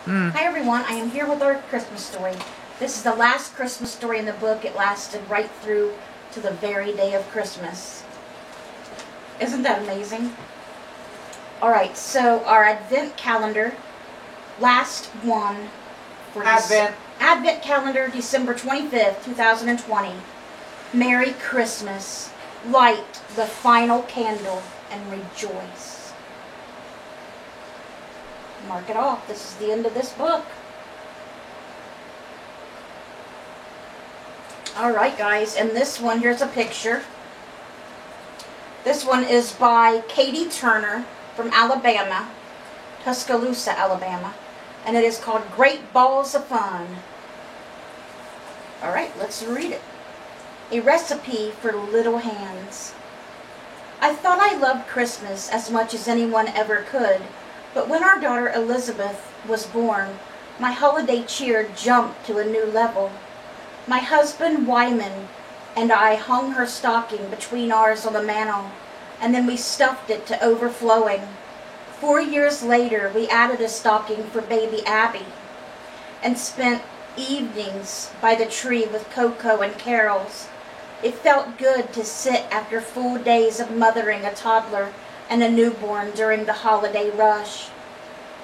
Hi everyone, I am here with our Christmas story. This is the last Christmas story in the book. It lasted right through to the very day of Christmas. Isn't that amazing? Alright, so our Advent calendar, last one for Advent calendar, December 25th, 2020. Merry Christmas. Light the final candle and rejoice. Mark it off. This is the end of this book. Alright guys, and this one, here's a picture. This one is by Katie Turner from Alabama, Tuscaloosa, Alabama. And it is called Great Balls of Fun. Alright, let's read it. A recipe for little hands. I thought I loved Christmas as much as anyone ever could, but when our daughter Elizabeth was born, my holiday cheer jumped to a new level. My husband Wyman and I hung her stocking between ours on the mantel, and then we stuffed it to overflowing. 4 years later, we added a stocking for baby Abby and spent evenings by the tree with Coco and carols. It felt good to sit after full days of mothering a toddler and a newborn during the holiday rush.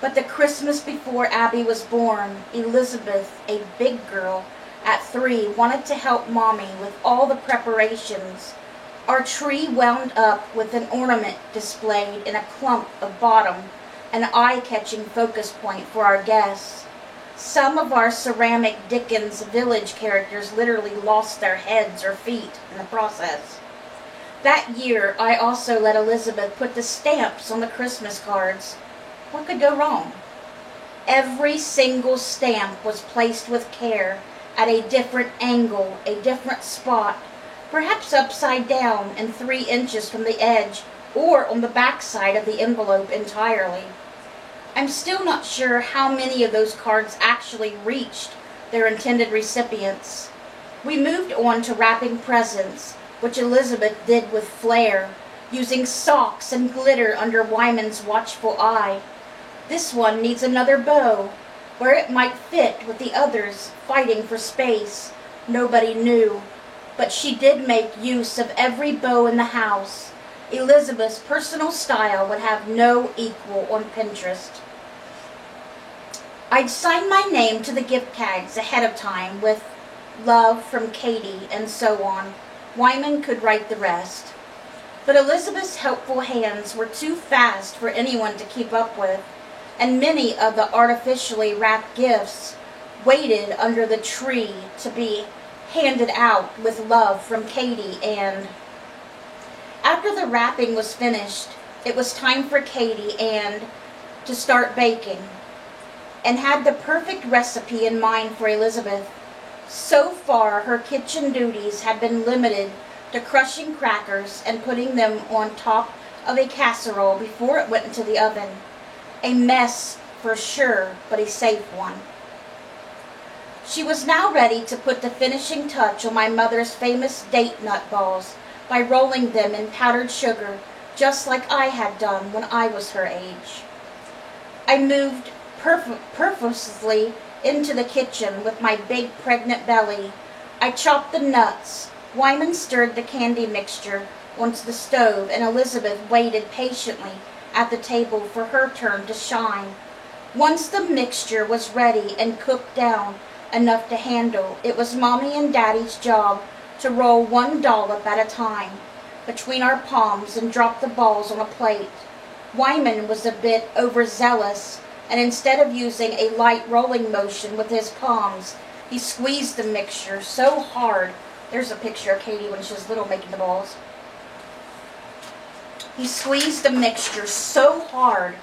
But the Christmas before Abby was born, Elizabeth, a big girl at 3, wanted to help Mommy with all the preparations. Our tree wound up with an ornament displayed in a clump of bottom, an eye-catching focus point for our guests. Some of our ceramic Dickens village characters literally lost their heads or feet in the process. That year, I also let Elizabeth put the stamps on the Christmas cards. What could go wrong? Every single stamp was placed with care at a different angle, a different spot, perhaps upside down and 3 inches from the edge, or on the back side of the envelope entirely. I'm still not sure how many of those cards actually reached their intended recipients. We moved on to wrapping presents, which Elizabeth did with flair, using socks and glitter under Wyman's watchful eye. This one needs another bow, where it might fit with the others fighting for space. Nobody knew, but she did make use of every bow in the house. Elizabeth's personal style would have no equal on Pinterest. I'd sign my name to the gift tags ahead of time with love from Katie and so on. Wyman could write the rest. But Elizabeth's helpful hands were too fast for anyone to keep up with, and many of the artificially wrapped gifts waited under the tree to be handed out with love from Katie. And after the wrapping was finished, it was time for Katie and to start baking, and had the perfect recipe in mind for Elizabeth. So far, her kitchen duties had been limited to crushing crackers and putting them on top of a casserole before it went into the oven. A mess for sure, but a safe one. She was now ready to put the finishing touch on my mother's famous date nut balls by rolling them in powdered sugar, just like I had done when I was her age. I moved purposely into the kitchen with my big pregnant belly. I chopped the nuts. Wyman stirred the candy mixture onto the stove, and Elizabeth waited patiently at the table for her turn to shine. Once the mixture was ready and cooked down enough to handle, it was Mommy and Daddy's job to roll 1 dollop at a time between our palms and drop the balls on a plate. Wyman was a bit overzealous, and instead of using a light rolling motion with his palms, he squeezed the mixture so hard. There's a picture of Katie when she was little making the balls. He squeezed the mixture so hard,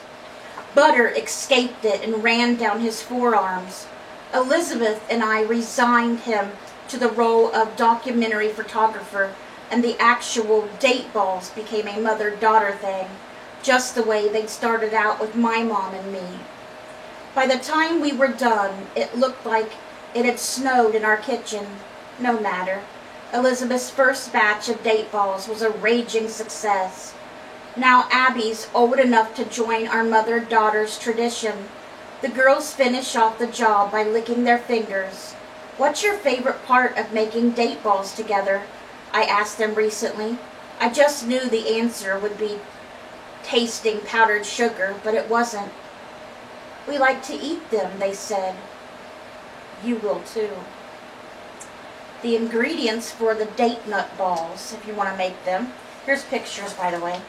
butter escaped it and ran down his forearms. Elizabeth and I resigned him to the role of documentary photographer, and the actual date balls became a mother-daughter thing, just the way they'd started out with my mom and me. By the time we were done, it looked like it had snowed in our kitchen. No matter. Elizabeth's first batch of date balls was a raging success. Now Abby's old enough to join our mother-daughter's tradition. The girls finish off the job by licking their fingers. What's your favorite part of making date balls together? I asked them recently. I just knew the answer would be tasting powdered sugar, but it wasn't. We like to eat them, they said. You will too. The ingredients for the date nut balls, if you want to make them. Here's pictures, by the way.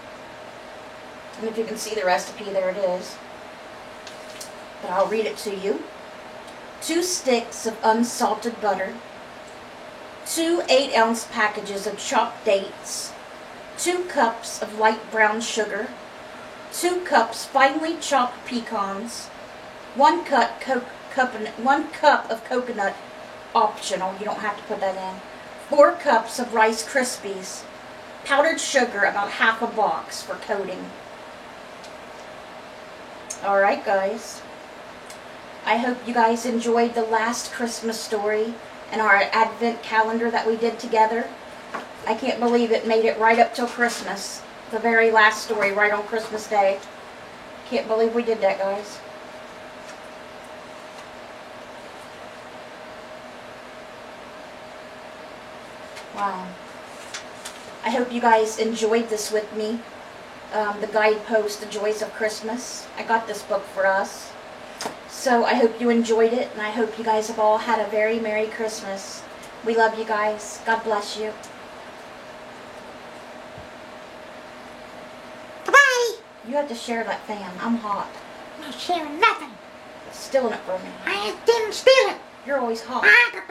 And if you can see the recipe, there it is. But I'll read it to you. 2 sticks of unsalted butter, 2 8-ounce packages of chopped dates, 2 cups of light brown sugar, 2 cups finely chopped pecans, 1 cup of coconut, optional, you don't have to put that in, 4 cups of Rice Krispies, powdered sugar, about half a box for coating. Alright guys, I hope you guys enjoyed the last Christmas story and our advent calendar that we did together. I can't believe it made it right up till Christmas. The very last story right on Christmas Day. Can't believe we did that, guys. Wow. I hope you guys enjoyed this with me. The guidepost, The Joys of Christmas. I got this book for us. So I hope you enjoyed it, and I hope you guys have all had a very Merry Christmas. We love you guys. God bless you. Bye. You have to share that fan. I'm hot. I'm not sharing nothing. Stealing it from me. I didn't steal it. You're always hot. Ah,